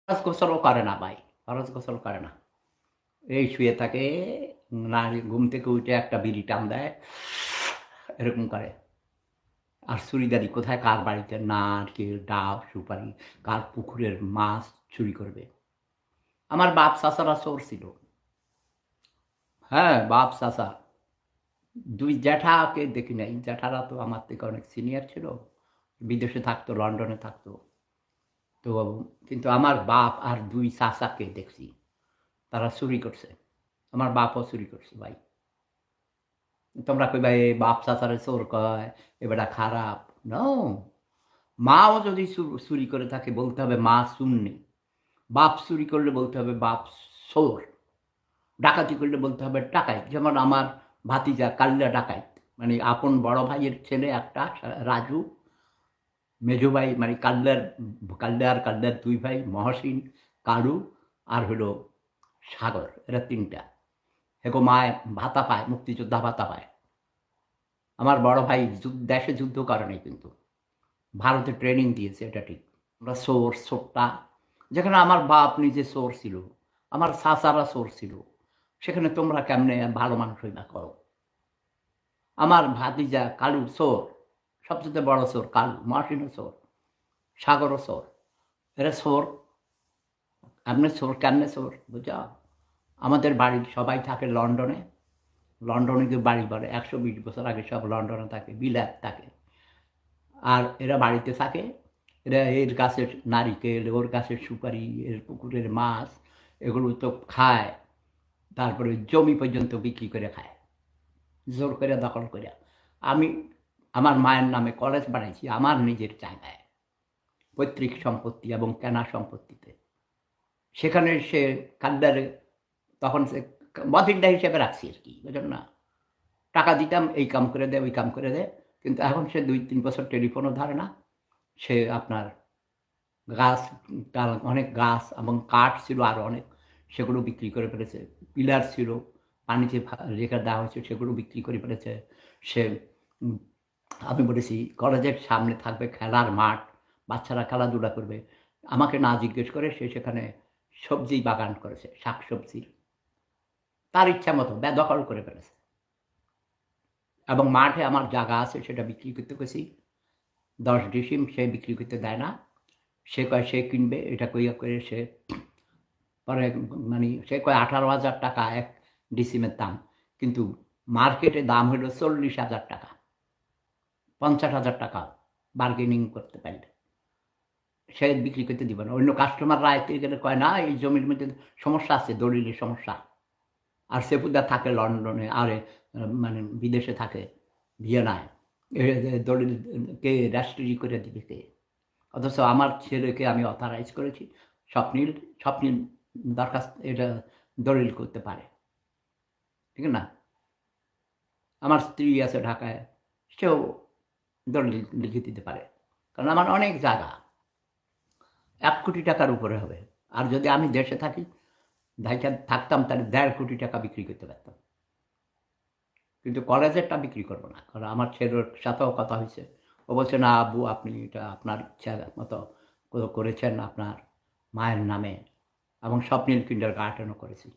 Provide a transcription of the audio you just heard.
ফরজ গোসলও করে না ভাই, ফরজ গোসল করে না। এই শুয়ে থাকে, না ঘুম থেকে উঠে একটা বিড়ি টান দেয়, এরকম করে। আর চুরিদারি কোথায় কার বাড়িতে নারকেল, ডাব, সুপারি, কার পুকুরের মাছ চুরি করবে। আমার বাপ চাচারা চোর ছিল। হ্যাঁ, বাপ চাচা। ২ জ্যাঠাকে দেখি নাই। জ্যাঠারা তো আমার থেকে অনেক সিনিয়র ছিল। বিদেশে থাকতো, লন্ডনে থাকতো। তো কিন্তু আমার বাপ আর ২ চাচাকে দেখছি। তারা চুরি করছে। আমার বাপও চুরি করছে ভাই। তোমরা কইবা এ বাপ চাচারে চোর কয়, এ বেটা খারাপ। নো! মাও যদি চুরি করে থাকে বলতে হবে মা চুন্নি। বাপ চুরি করলে বলতে হবে বাপ চোর। ডাকাতি করলে বলতে হবে ডাকাইত। যেমন আমার ভাতিজা কাল্লা ডাকাইত। মানে আপন বড় ভাইয়ের ছেলে একটা রাজু, মেজো ভাই মানে কাল্লার ২ ভাই মহসিন, কালু আর হলো সাগর। এরা ৩ টা। এগো মায় ভাতা পায়, মুক্তিযোদ্ধা ভাতা পায়। আমার বড় ভাই দেশে যুদ্ধ করে নাই কিন্তু। ভারতে ট্রেনিং দিয়েছে, এটা ঠিক। আমরা চোর, ছোট্টা। যেখানে আমার বাপ নিজে চোর ছিল, আমার চাচারা চোর ছিল, সেখানে তোমরা কেমনে ভালো মানুষ হইবা কও? আমার ভাতিজা কালু চোর, সবচেয়ে বড় চোর কালু, মহসিনও চোর, সাগরও চোর। এরা চোর। এমনি চোর কেমনে চোর বুঝা? আমাদের বাড়ির সবাই থাকে লন্ডনে। লন্ডনে যে বাড়ি বলে ১২০ বছর আগে সব লন্ডনে থাকে, বিলাত থাকে। আর এরা বাড়িতে থাকে। এরা এর গাছের নারিকেল, ওর গাছের সুপারি, এর পুকুরের মাছ এগুলো তো খায়। তারপরে জমি পর্যন্ত বিক্রি করে খায়, জোর করে দখল করে। আমি আমার মায়ের নামে কলেজ বানাইছি আমার নিজের জায়গায়, পৈতৃক সম্পত্তি এবং কেনা সম্পত্তিতে। সেখানে সে কান্দারে তখন সে মদিনটা হিসেবে রাখছি আর কি, বুঝলেন না? টাকা দিতাম, এই কাম করে দে, ওই কাম করে দে। কিন্তু এখন সে ২-৩ বছর টেলিফোনও ধরে না। সে আপনার গাছ, তার অনেক গাছ এবং কাঠ ছিল আরও অনেক, সেগুলো বিক্রি করে ফেলেছে। পিলার ছিল, পানিতে রেখে দেওয়া হয়েছে, সেগুলো বিক্রি করে ফেলেছে। সে উম আমি বলেছি কলেজের সামনে থাকবে খেলার মাঠ, বাচ্চারা খেলাধুলা করবে। আমাকে না জিজ্ঞেস করে সে সেখানে সবজি বাগান করেছে, শাকসবজির। তার ইচ্ছা মতো বেদখল করে ফেলেছে। এবং মাঠে আমার জায়গা আছে, সেটা বিক্রি করতে গেছি। ১০ ডিসিম সে বিক্রি করতে দেয় না। সে কয় সে কিনবে, এটা কইয়া করে সে পরে মানে সে কয় ১৮,০০০ টাকা ১ ডিসিমের দাম। কিন্তু মার্কেটে দাম হলো ৪০,০০০ টাকা, ৫০,০০০ টাকা বার্গেনিং করতে পারলে। সে বিক্রি করতে দিবে না। অন্য কাস্টমাররা আইতে গেলে কয় না এই জমির মধ্যে সমস্যা আছে, দলিলের সমস্যা। আর সেপুদা থাকে লন্ডনে, আরে মানে বিদেশে থাকে, ভিয়েনায়। দলিল কে রেজিস্ট্রি করে দিবে কে? অথচ আমার ছেলেকে আমি অথরাইজ করেছি। স্বপ্নিল স্বপ্নিল দরখাস্ত এটা দলিল করতে পারে, ঠিক না? আমার স্ত্রী আছে ঢাকায়, সেও দলিল লিখে দিতে পারে। কারণ আমার অনেক জায়গা, ১,০০,০০,০০০ টাকার উপরে হবে। আর যদি আমি দেশে থাকি, ঢাকায় থাকতাম, তাহলে ১,৫০,০০,০০০ টাকা বিক্রি করতে পারতাম। কিন্তু কলেজেরটা বিক্রি করব না। কারণ আমার ছেলের সাথেও কথা হয়েছে। ও বলছে, "না আব্বু, আপনি এটা আপনার ইচ্ছা মতো করেছেন আপনার মায়ের নামে।" এবং স্বপ্নিল কিন্ডারগার্টেনও করেছি।